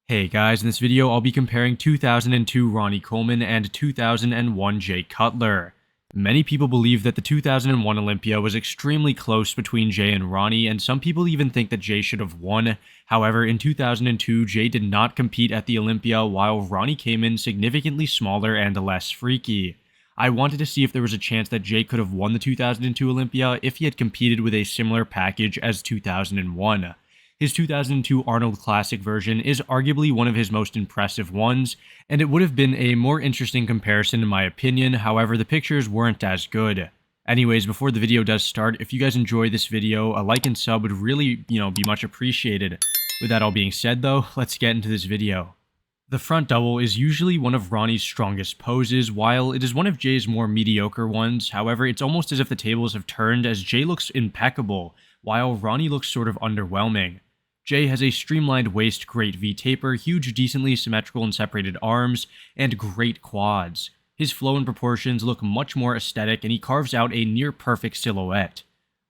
Hey guys, in this video I'll be comparing 2002 Ronnie Coleman and 2001 Jay Cutler. Many people believe that the 2001 Olympia was extremely close between Jay and Ronnie, and some people even think that Jay should have won. However, in 2002, Jay did not compete at the Olympia, while Ronnie came in significantly smaller and less freaky. I wanted to see if there was a chance that Jay could have won the 2002 Olympia if he had competed with a similar package as 2001. His 2002 Arnold Classic version is arguably one of his most impressive ones, and it would have been a more interesting comparison in my opinion. However, the pictures weren't as good. Anyways, before the video does start, if you guys enjoy this video, a like and sub would really, be much appreciated. With that all being said though, let's get into this video. The front double is usually one of Ronnie's strongest poses, while it is one of Jay's more mediocre ones. However, it's almost as if the tables have turned, as Jay looks impeccable, while Ronnie looks sort of underwhelming. Jay has a streamlined waist, great V taper, huge decently symmetrical and separated arms, and great quads. His flow and proportions look much more aesthetic, and he carves out a near-perfect silhouette.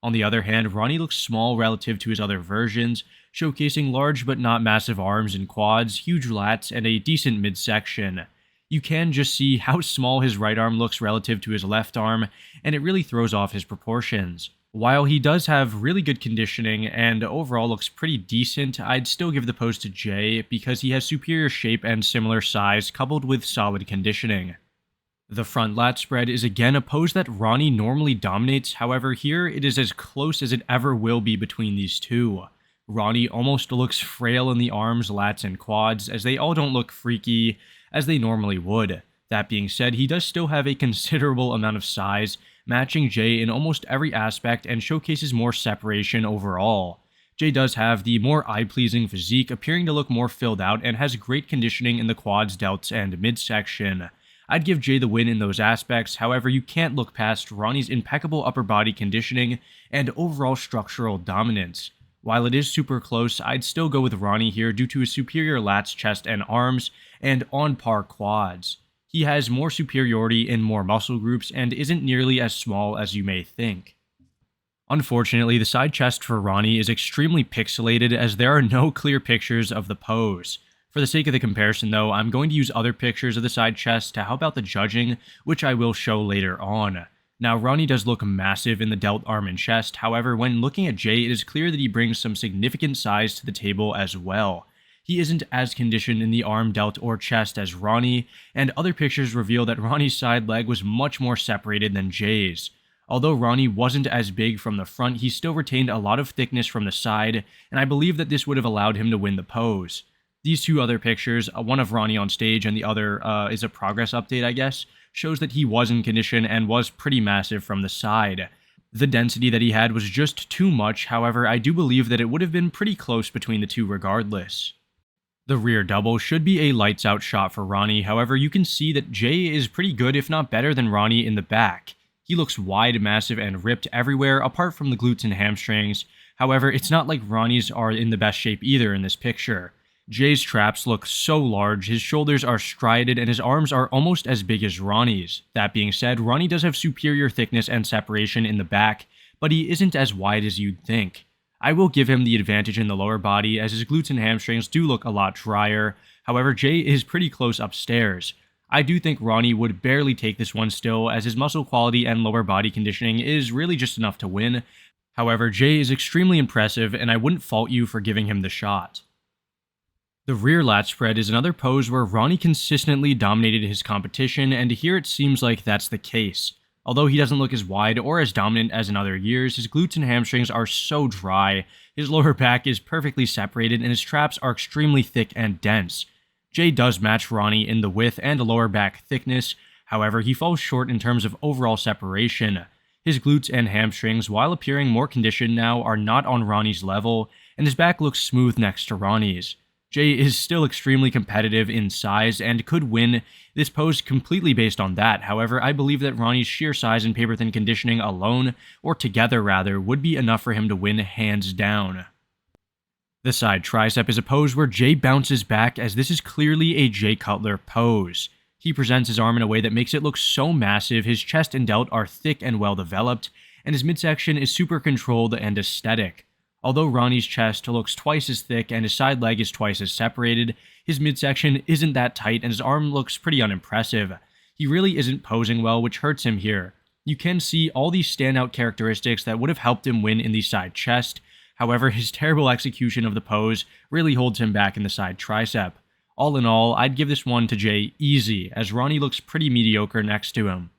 On the other hand, Ronnie looks small relative to his other versions, showcasing large but not massive arms and quads, huge lats, and a decent midsection. You can just see how small his right arm looks relative to his left arm, and it really throws off his proportions. While he does have really good conditioning and overall looks pretty decent, I'd still give the pose to Jay because he has superior shape and similar size coupled with solid conditioning. The front lat spread is again a pose that Ronnie normally dominates, however here it is as close as it ever will be between these two. Ronnie almost looks frail in the arms, lats, and quads, as they all don't look freaky as they normally would. That being said, he does still have a considerable amount of size, matching Jay in almost every aspect and showcases more separation overall. Jay does have the more eye-pleasing physique, appearing to look more filled out, and has great conditioning in the quads, delts, and midsection. I'd give Jay the win in those aspects, however you can't look past Ronnie's impeccable upper body conditioning and overall structural dominance. While it is super close, I'd still go with Ronnie here due to his superior lats, chest, and arms, and on-par quads. He has more superiority in more muscle groups and isn't nearly as small as you may think. Unfortunately, the side chest for Ronnie is extremely pixelated as there are no clear pictures of the pose. For the sake of the comparison though, I'm going to use other pictures of the side chest to help out the judging, which I will show later on. Now, Ronnie does look massive in the delt, arm, and chest. However, when looking at Jay, it is clear that he brings some significant size to the table as well. He isn't as conditioned in the arm, delt, or chest as Ronnie, and other pictures reveal that Ronnie's side leg was much more separated than Jay's. Although Ronnie wasn't as big from the front, he still retained a lot of thickness from the side, and I believe that this would have allowed him to win the pose. These two other pictures, one of Ronnie on stage and the other is a progress update, I guess, shows that he was in condition and was pretty massive from the side. The density that he had was just too much, however, I do believe that it would have been pretty close between the two regardless. The rear double should be a lights out shot for Ronnie, however you can see that Jay is pretty good if not better than Ronnie in the back. He looks wide, massive, and ripped everywhere apart from the glutes and hamstrings. However, it's not like Ronnie's are in the best shape either in this picture. Jay's traps look so large, his shoulders are strided, and his arms are almost as big as Ronnie's. That being said, Ronnie does have superior thickness and separation in the back, but he isn't as wide as you'd think. I will give him the advantage in the lower body, as his glutes and hamstrings do look a lot drier. However, Jay is pretty close upstairs. I do think Ronnie would barely take this one still, as his muscle quality and lower body conditioning is really just enough to win. However, Jay is extremely impressive, and I wouldn't fault you for giving him the shot. The rear lat spread is another pose where Ronnie consistently dominated his competition, and here it seems like that's the case. Although he doesn't look as wide or as dominant as in other years, his glutes and hamstrings are so dry, his lower back is perfectly separated, and his traps are extremely thick and dense. Jay does match Ronnie in the width and lower back thickness, however he falls short in terms of overall separation. His glutes and hamstrings, while appearing more conditioned now, are not on Ronnie's level, and his back looks smooth next to Ronnie's. Jay is still extremely competitive in size and could win this pose completely based on that. However, I believe that Ronnie's sheer size and paper-thin conditioning alone, or together rather, would be enough for him to win hands down. The side tricep is a pose where Jay bounces back, as this is clearly a Jay Cutler pose. He presents his arm in a way that makes it look so massive, his chest and delt are thick and well developed, and his midsection is super controlled and aesthetic. Although Ronnie's chest looks twice as thick and his side leg is twice as separated, his midsection isn't that tight and his arm looks pretty unimpressive. He really isn't posing well, which hurts him here. You can see all these standout characteristics that would have helped him win in the side chest. However, his terrible execution of the pose really holds him back in the side tricep. All in all, I'd give this one to Jay easy, as Ronnie looks pretty mediocre next to him.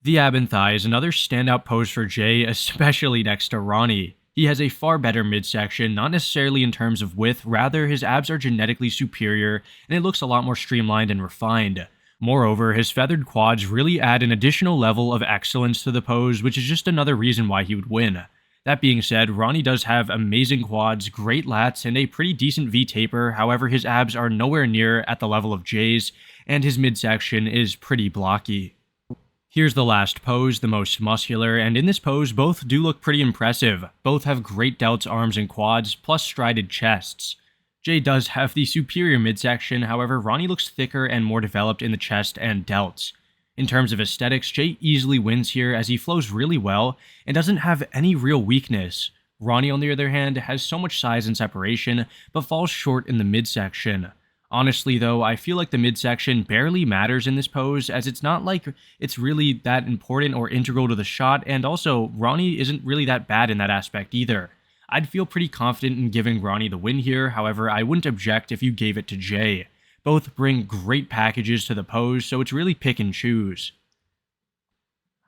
The Adin Thigh is another standout pose for Jay, especially next to Ronnie. He has a far better midsection, not necessarily in terms of width, rather his abs are genetically superior and it looks a lot more streamlined and refined. Moreover, his feathered quads really add an additional level of excellence to the pose, which is just another reason why he would win. That being said, Ronnie does have amazing quads, great lats, and a pretty decent V-taper, however his abs are nowhere near at the level of Jay's, and his midsection is pretty blocky. Here's the last pose, the most muscular, and in this pose both do look pretty impressive. Both have great delts, arms, and quads, plus strided chests. Jay does have the superior midsection, however Ronnie looks thicker and more developed in the chest and delts. In terms of aesthetics, Jay easily wins here as he flows really well and doesn't have any real weakness. Ronnie, on the other hand, has so much size and separation, but falls short in the midsection. Honestly though, I feel like the midsection barely matters in this pose, as it's not like it's really that important or integral to the shot, and also Ronnie isn't really that bad in that aspect either. I'd feel pretty confident in giving Ronnie the win here, however I wouldn't object if you gave it to Jay. Both bring great packages to the pose, so it's really pick and choose.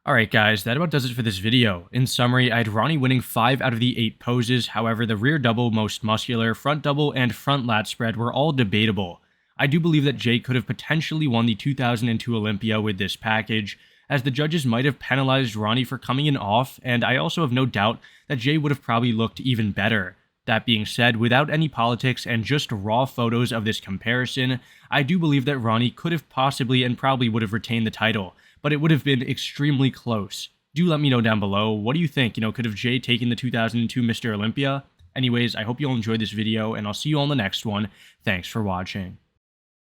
Alright guys, that about does it for this video. In summary, I had Ronnie winning 5 out of the 8 poses, however the rear double, most muscular, front double, and front lat spread were all debatable. I do believe that Jay could have potentially won the 2002 Olympia with this package, as the judges might have penalized Ronnie for coming in off, and I also have no doubt that Jay would have probably looked even better. That being said, without any politics and just raw photos of this comparison, I do believe that Ronnie could have possibly and probably would have retained the title, but it would have been extremely close. Do let me know down below, what do you think? Could have Jay taken the 2002 Mr. Olympia? Anyways, I hope you all enjoyed this video, and I'll see you all in the next one. Thanks for watching.